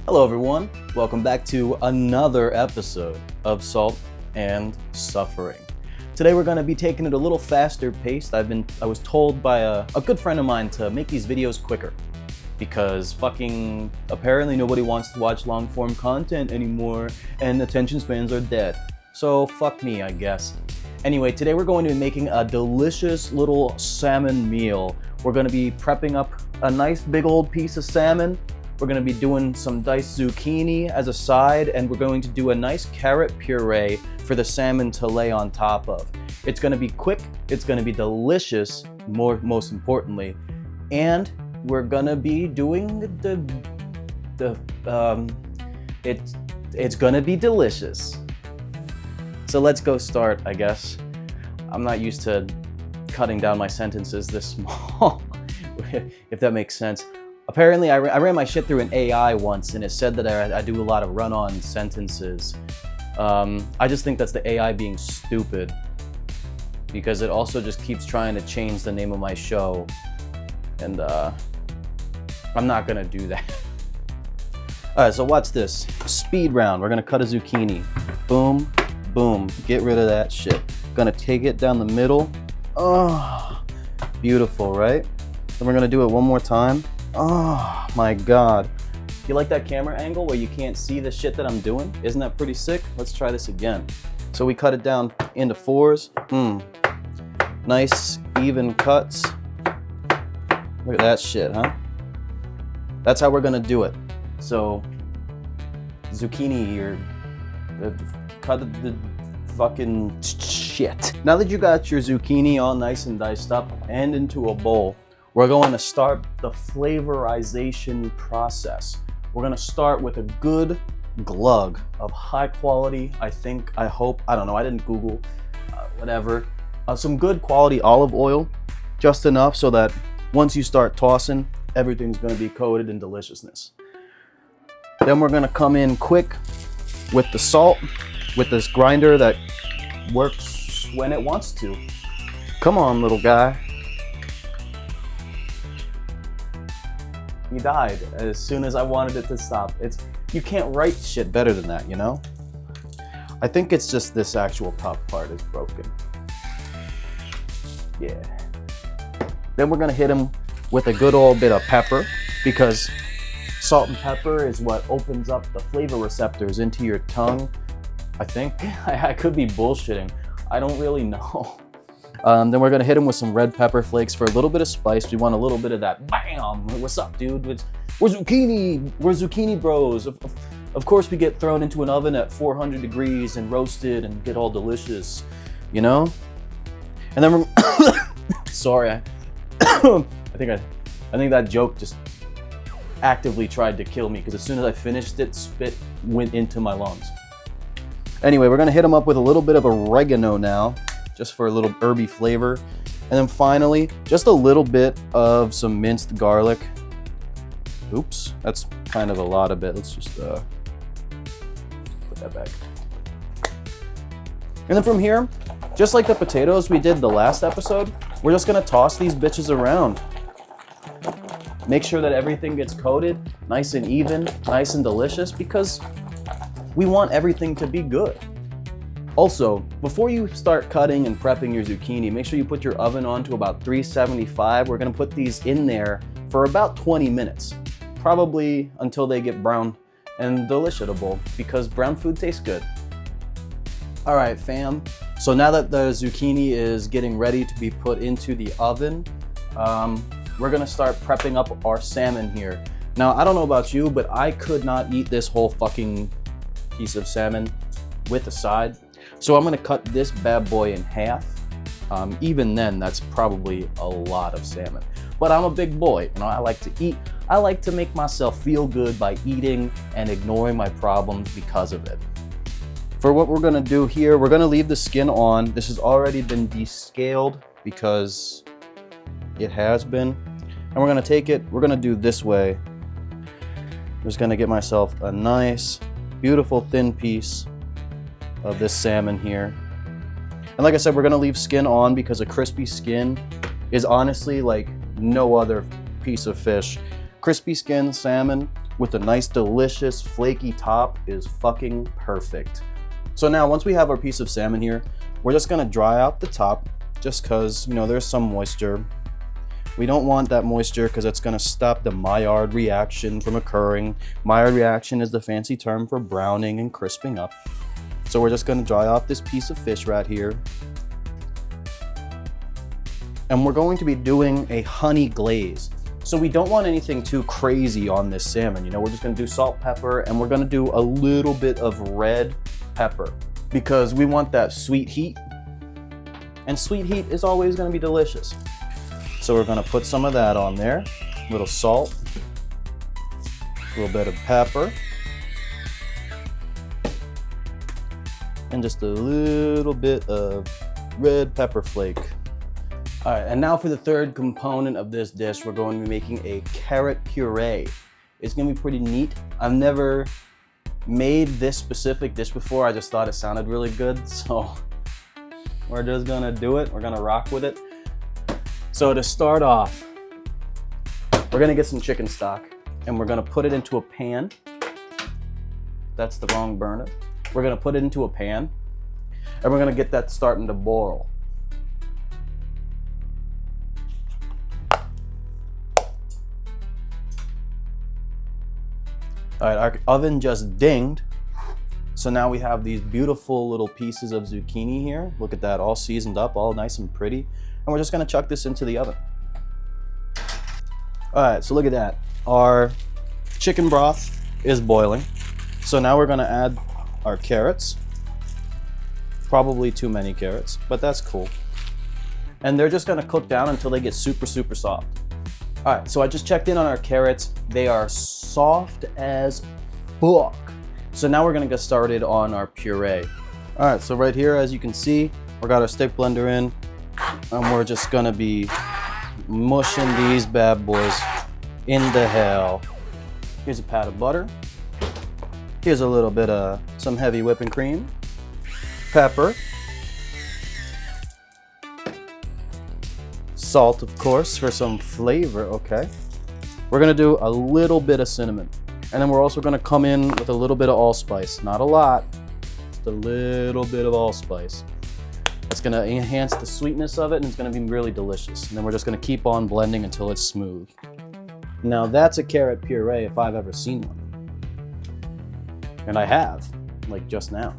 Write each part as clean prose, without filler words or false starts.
Hello everyone, welcome back to another episode of Salt and Suffering. Today we're going to be taking it a little faster paced. I was told by a good friend of mine to make these videos quicker because apparently nobody wants to watch long form content anymore and attention spans are dead. So fuck me, I guess. Anyway, today we're going to be making a delicious little salmon meal. We're going to be prepping up a nice big old piece of salmon. We're going to be doing some diced zucchini as a side, and we're going to do a nice carrot puree for the salmon to lay on top of. It's going to be quick, it's going to be delicious, most importantly, and we're going to be doing it's going to be delicious. So let's go start, I guess. I'm not used to cutting down my sentences this small, if that makes sense. Apparently, I ran my shit through an AI once, and it said that I do a lot of run-on sentences. I just think that's the AI being stupid, because it also just keeps trying to change the name of my show, and I'm not gonna do that. Alright, so watch this. Speed round. We're gonna cut a zucchini. Boom, boom. Get rid of that shit. Gonna take it down the middle. Oh, beautiful, right? Then we're gonna do it one more time. Oh my god. You like that camera angle where you can't see the shit that I'm doing? Isn't that pretty sick? Let's try this again. So we cut it down into fours. Nice even cuts. Look at that shit, huh? That's how we're gonna do it. So zucchini here, cut the fucking shit. Now that you got your zucchini all nice and diced up and into a bowl, we're going to start the flavorization process. We're going to start with a good glug of high quality, I don't know, I didn't Google, whatever. Some good quality olive oil, just enough so that once you start tossing, everything's going to be coated in deliciousness. Then we're going to come in quick with the salt, with this grinder that works when it wants to. Come on, little guy. He died as soon as I wanted it to stop. You can't write shit better than that, you know? I think it's just this actual top part is broken. Yeah. Then we're gonna hit him with a good old bit of pepper, because salt and pepper is what opens up the flavor receptors into your tongue. I think. I could be bullshitting. I don't really know. Then we're gonna hit him with some red pepper flakes for a little bit of spice. We want a little bit of that bam. What's up, dude? We're zucchini bros. Of course we get thrown into an oven at 400 degrees and roasted and get all delicious, you know? And then we're sorry, I think that joke just actively tried to kill me, because as soon as I finished it, spit went into my lungs. Anyway, we're gonna hit him up with a little bit of oregano now, just for a little herby flavor. And then finally, just a little bit of some minced garlic. Oops, that's kind of a lot of it. Let's just put that back. And then from here, just like the potatoes we did the last episode, we're just gonna toss these bitches around. Make sure that everything gets coated nice and even, nice and delicious, because we want everything to be good. Also, before you start cutting and prepping your zucchini, make sure you put your oven on to about 375. We're gonna put these in there for about 20 minutes, probably until they get brown and deliciousable, because brown food tastes good. All right, fam. So now that the zucchini is getting ready to be put into the oven, we're gonna start prepping up our salmon here. Now, I don't know about you, but I could not eat this whole fucking piece of salmon with a side. So I'm gonna cut this bad boy in half. Even then, that's probably a lot of salmon. But I'm a big boy, you know, I like to eat. I like to make myself feel good by eating and ignoring my problems because of it. For what we're gonna do here, we're gonna leave the skin on. This has already been descaled because it has been. And we're gonna take it, we're gonna do this way. I'm just gonna get myself a nice, beautiful thin piece of this salmon here. And like I said, we're gonna leave skin on because a crispy skin is honestly like no other piece of fish. Crispy skin salmon with a nice, delicious, flaky top is fucking perfect. So now, once we have our piece of salmon here, we're just gonna dry out the top, just cause, you know, there's some moisture. We don't want that moisture because it's gonna stop the Maillard reaction from occurring. Maillard reaction is the fancy term for browning and crisping up. So we're just gonna dry off this piece of fish right here. And we're going to be doing a honey glaze. So we don't want anything too crazy on this salmon. You know, we're just gonna do salt, pepper, and we're gonna do a little bit of red pepper because we want that sweet heat. And sweet heat is always gonna be delicious. So we're gonna put some of that on there. A little salt, a little bit of pepper, and just a little bit of red pepper flake. All right, and now for the third component of this dish, we're going to be making a carrot puree. It's gonna be pretty neat. I've never made this specific dish before. I just thought it sounded really good, so we're just gonna do it. We're gonna rock with it. So to start off, we're gonna get some chicken stock and we're gonna put it into a pan. That's the wrong burner. We're gonna put it into a pan and we're gonna get that starting to boil. All right, our oven just dinged. So now we have these beautiful little pieces of zucchini here. Look at that, all seasoned up, all nice and pretty. And we're just gonna chuck this into the oven. All right, so look at that. Our chicken broth is boiling. So now we're gonna add our carrots. Probably too many carrots, but that's cool. And they're just gonna cook down until they get super, super soft. All right, so I just checked in on our carrots. They are soft as fuck. So now we're gonna get started on our puree. All right, so right here, as you can see, we got our stick blender in, and we're just gonna be mushing these bad boys into hell. Here's a pat of butter. Here's a little bit of some heavy whipping cream, pepper, salt, of course, for some flavor, okay. We're gonna do a little bit of cinnamon. And then we're also gonna come in with a little bit of allspice. Not a lot, just a little bit of allspice. It's gonna enhance the sweetness of it and it's gonna be really delicious. And then we're just gonna keep on blending until it's smooth. Now that's a carrot puree if I've ever seen one. And I have, like just now.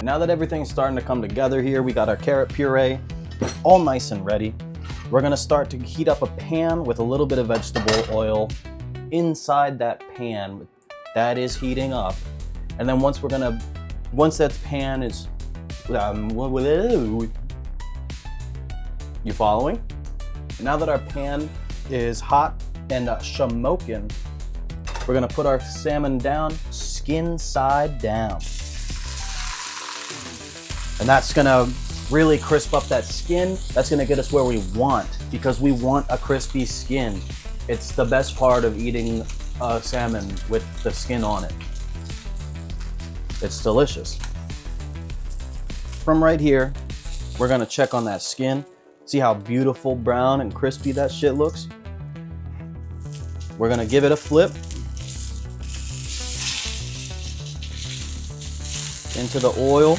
Now that everything's starting to come together here, we got our carrot puree all nice and ready. We're gonna start to heat up a pan with a little bit of vegetable oil inside that pan that is heating up. And then once that pan is, you following? Now that our pan is hot and shamokin, we're gonna put our salmon down, skin side down. And that's gonna really crisp up that skin. That's gonna get us where we want because we want a crispy skin. It's the best part of eating salmon with the skin on it. It's delicious. From right here, we're gonna check on that skin. See how beautiful brown and crispy that shit looks? We're gonna give it a flip into the oil.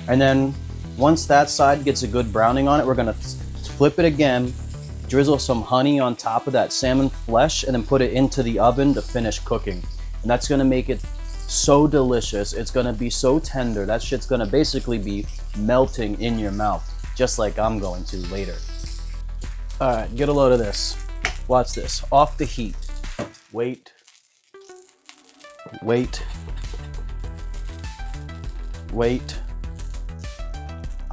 And then once that side gets a good browning on it, we're gonna flip it again, drizzle some honey on top of that salmon flesh, and then put it into the oven to finish cooking. And that's gonna make it so delicious. It's gonna be so tender. That shit's gonna basically be melting in your mouth, just like I'm going to later. All right, get a load of this. Watch this, off the heat. Wait. Wait. Wait.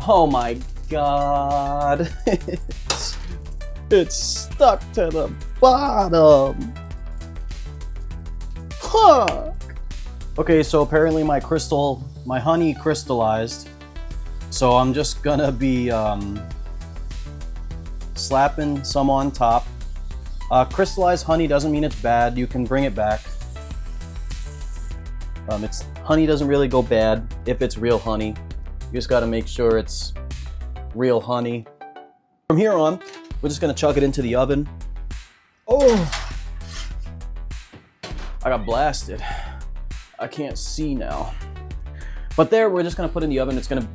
Oh my God. It's stuck to the bottom. Huh. Okay, so apparently my honey crystallized. So I'm just gonna be slapping some on top. Crystallized honey doesn't mean it's bad. You can bring it back. Honey doesn't really go bad if it's real honey. You just gotta make sure it's real honey. From here on, We're just gonna chuck it into the oven. Oh, I got blasted. I can't see now. But there, we're just gonna put in the oven. It's gonna,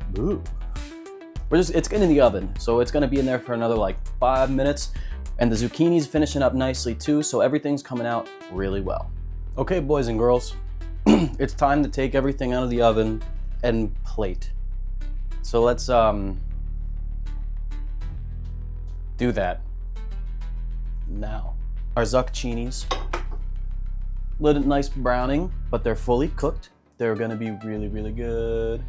it's in the oven. So it's gonna be in there for another like 5 minutes. And the zucchini's finishing up nicely too. So everything's coming out really well. Okay, boys and girls, it's time to take everything out of the oven and plate. So let's do that now. Our zucchinis, little nice browning, but they're fully cooked. They're gonna be really, really good.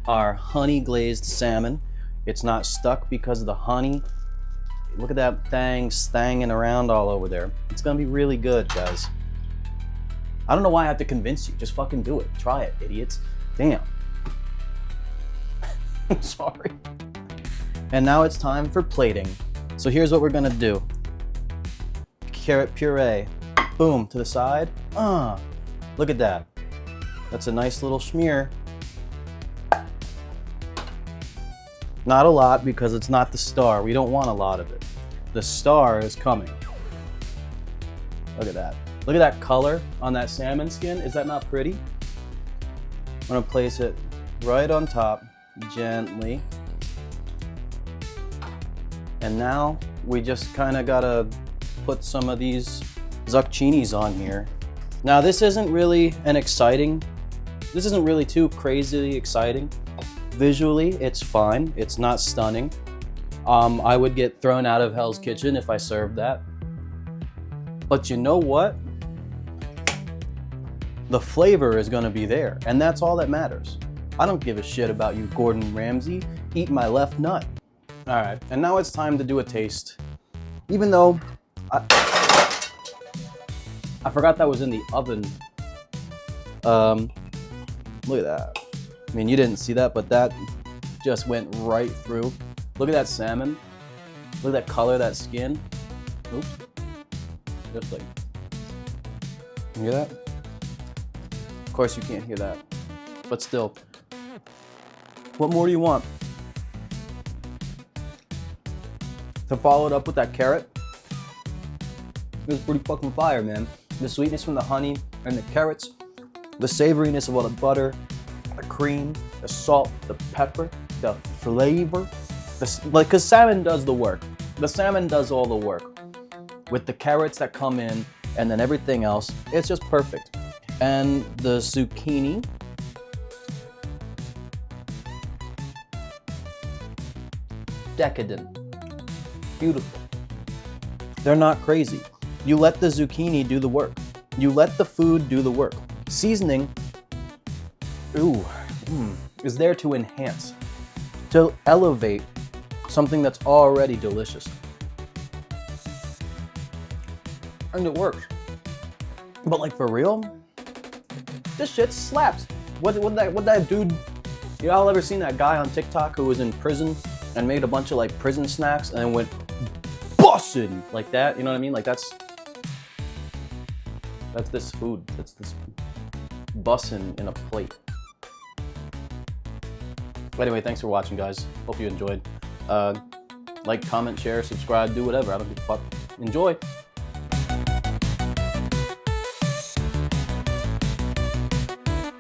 Our honey glazed salmon, it's not stuck because of the honey. Look at that thing stanging around all over there. It's gonna be really good, guys. I don't know why I have to convince you. Just fucking do it. Try it, idiots. Damn. Sorry. And now it's time for plating. So here's what we're gonna do. Carrot puree. Boom, to the side. Look at that. That's a nice little smear. Not a lot because it's not the star. We don't want a lot of it. The star is coming. Look at that. Look at that color on that salmon skin. Is that not pretty? I'm gonna place it right on top, gently. And now we just kind of gotta put some of these zucchinis on here. Now this isn't really this isn't really too crazily exciting. Visually, it's fine. It's not stunning. I would get thrown out of Hell's Kitchen if I served that. But you know what? The flavor is gonna be there, and that's all that matters. I don't give a shit about you, Gordon Ramsay. Eat my left nut. All right, and now it's time to do a taste. Even though I forgot that was in the oven. Look at that. I mean, you didn't see that, but that just went right through. Look at that salmon. Look at that color, that skin. Oops. Just like, you hear that? Of course you can't hear that, but still. What more do you want? To follow it up with that carrot, it was pretty fucking fire, man. The sweetness from the honey and the carrots, the savoriness of all the butter, the cream, the salt, the pepper, the flavor. Because salmon does the work. The salmon does all the work. With the carrots that come in and then everything else, it's just perfect. And the zucchini, decadent, beautiful. They're not crazy. You let the zucchini do the work. You let the food do the work. Seasoning, is there to enhance, to elevate something that's already delicious. And it works. But like for real, this shit slaps. What that dude, y'all ever seen that guy on TikTok who was in prison and made a bunch of like prison snacks and then went bussin' like that? You know what I mean? Like that's this food. That's this bussin' in a plate. Anyway, thanks for watching, guys. Hope you enjoyed. Like, comment, share, subscribe, do whatever. I don't give a fuck. Enjoy.